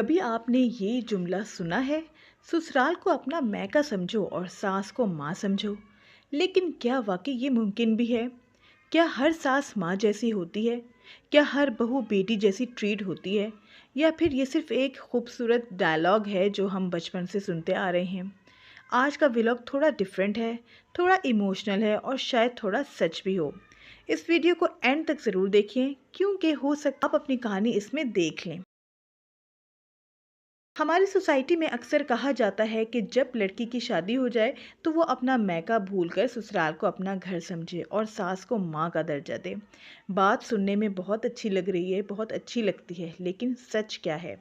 कभी आपने ये जुमला सुना है, ससुराल को अपना मैका समझो और सास को माँ समझो। लेकिन क्या वाकई ये मुमकिन भी है? क्या हर सास माँ जैसी होती है? क्या हर बहू बेटी जैसी ट्रीट होती है? या फिर ये सिर्फ एक खूबसूरत डायलॉग है जो हम बचपन से सुनते आ रहे हैं? आज का व्लॉग थोड़ा डिफरेंट है, थोड़ा इमोशनल है और शायद थोड़ा सच भी हो। इस वीडियो को एंड तक ज़रूर देखिए, क्योंकि हो सकता आप अपनी कहानी इसमें देख लें। हमारी सोसाइटी में अक्सर कहा जाता है कि जब लड़की की शादी हो जाए तो वो अपना मैका भूलकर ससुराल को अपना घर समझे और सास को माँ का दर्जा दे। बात सुनने में बहुत अच्छी लग रही है, बहुत अच्छी लगती है, लेकिन सच क्या है?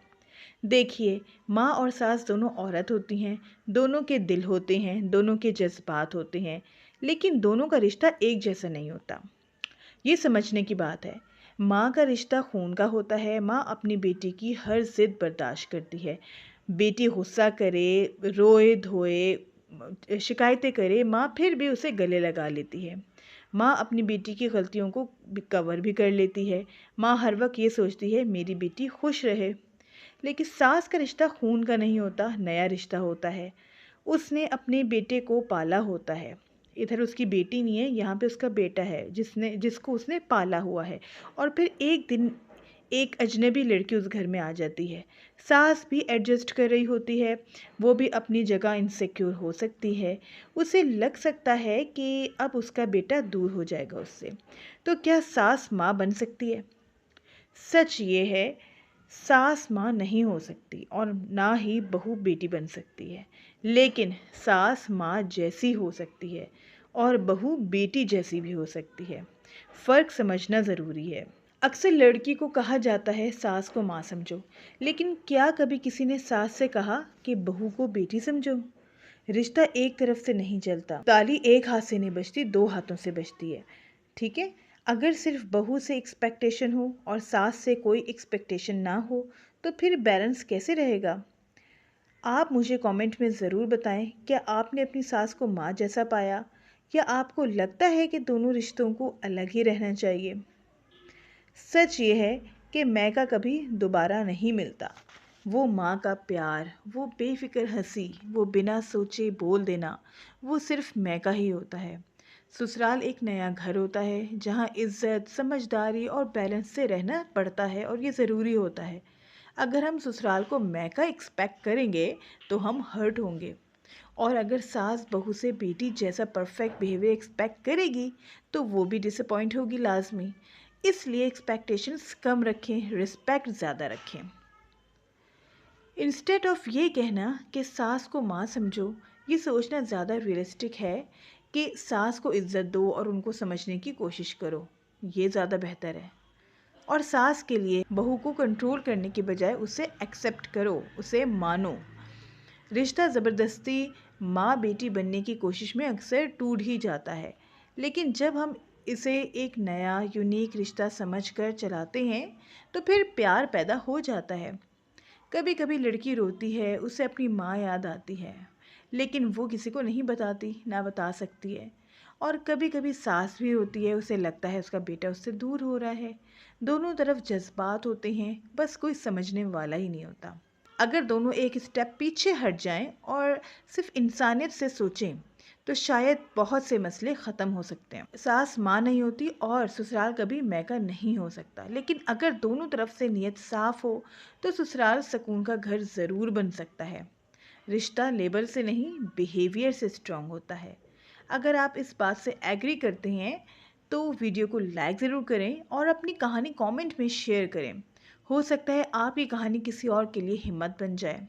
देखिए, माँ और सास दोनों औरत होती हैं, दोनों के दिल होते हैं, दोनों के जज्बात होते हैं, लेकिन दोनों का रिश्ता एक जैसा नहीं होता। ये समझने की बात है। माँ का रिश्ता खून का होता है। माँ अपनी बेटी की हर ज़िद बर्दाश्त करती है। बेटी गुस्सा करे, रोए धोए, शिकायतें करे, माँ फिर भी उसे गले लगा लेती है। माँ अपनी बेटी की गलतियों को कवर भी कर लेती है। माँ हर वक्त ये सोचती है मेरी बेटी खुश रहे। लेकिन सास का रिश्ता खून का नहीं होता, नया रिश्ता होता है। उसने अपने बेटे को पाला होता है। इधर उसकी बेटी नहीं है, यहाँ पे उसका बेटा है जिसको उसने पाला हुआ है। और फिर एक दिन एक अजनबी लड़की उस घर में आ जाती है। सास भी एडजस्ट कर रही होती है, वो भी अपनी जगह इनसिक्योर हो सकती है। उसे लग सकता है कि अब उसका बेटा दूर हो जाएगा उससे। तो क्या सास माँ बन सकती है? सच ये है, सास माँ नहीं हो सकती और ना ही बहू बेटी बन सकती है। लेकिन सास माँ जैसी हो सकती है और बहू बेटी जैसी भी हो सकती है। फ़र्क समझना ज़रूरी है। अक्सर लड़की को कहा जाता है सास को माँ समझो, लेकिन क्या कभी किसी ने सास से कहा कि बहू को बेटी समझो? रिश्ता एक तरफ से नहीं चलता। ताली एक हाथ से नहीं बजती, दो हाथों से बजती है। ठीक है? अगर सिर्फ बहू से एक्सपेक्टेशन हो और सास से कोई एक्सपेक्टेशन ना हो, तो फिर बैलेंस कैसे रहेगा? आप मुझे कमेंट में ज़रूर बताएं, क्या आपने अपनी सास को माँ जैसा पाया, या आपको लगता है कि दोनों रिश्तों को अलग ही रहना चाहिए? सच ये है कि मैका कभी दोबारा नहीं मिलता। वो माँ का प्यार, वो बेफ़िक्र हँसी, वो बिना सोचे बोल देना, वो सिर्फ़ मैका ही होता है। ससुराल एक नया घर होता है जहाँ इज़्ज़त, समझदारी और बैलेंस से रहना पड़ता है और ये ज़रूरी होता है। अगर हम ससुराल को मैका एक्सपेक्ट करेंगे तो हम हर्ट होंगे, और अगर सास बहू से बेटी जैसा परफेक्ट बिहेवियर एक्सपेक्ट करेगी तो वो भी डिसअपॉइंट होगी लाजमी। इसलिए एक्सपेक्टेशंस कम रखें, रिस्पेक्ट ज़्यादा रखें। इंस्टेड ऑफ ये कहना कि सास को माँ समझो, ये सोचना ज़्यादा रियलिस्टिक है कि सास को इज्जत दो और उनको समझने की कोशिश करो। ये ज़्यादा बेहतर है। और सास के लिए बहू को कंट्रोल करने की बजाय उसे एक्सेप्ट करो, उसे मानो। रिश्ता ज़बरदस्ती माँ बेटी बनने की कोशिश में अक्सर टूट ही जाता है, लेकिन जब हम इसे एक नया यूनिक रिश्ता समझकर चलाते हैं तो फिर प्यार पैदा हो जाता है। कभी कभी लड़की रोती है, उसे अपनी माँ याद आती है, लेकिन वो किसी को नहीं बताती, ना बता सकती है। और कभी कभी सास भी रोती है, उसे लगता है उसका बेटा उससे दूर हो रहा है। दोनों तरफ जज्बात होते हैं, बस कोई समझने वाला ही नहीं होता। अगर दोनों एक स्टेप पीछे हट जाएं और सिर्फ इंसानियत से सोचें तो शायद बहुत से मसले ख़त्म हो सकते हैं। सास माँ नहीं होती और ससुराल कभी मैका नहीं हो सकता, लेकिन अगर दोनों तरफ से नीयत साफ़ हो तो ससुराल सुकून का घर ज़रूर बन सकता है। रिश्ता लेबल से नहीं, बिहेवियर से स्ट्रांग होता है। अगर आप इस बात से एग्री करते हैं तो वीडियो को लाइक ज़रूर करें और अपनी कहानी कमेंट में शेयर करें। हो सकता है आपकी कहानी किसी और के लिए हिम्मत बन जाए।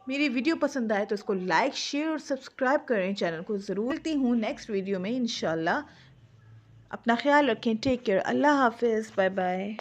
मेरी वीडियो पसंद आए तो इसको लाइक, शेयर और सब्सक्राइब करें चैनल को ज़रूर। मिलती हूँ नेक्स्ट वीडियो में इंशाल्लाह। अपना ख्याल रखें। Take care. अल्लाह हाफिज़। Bye bye.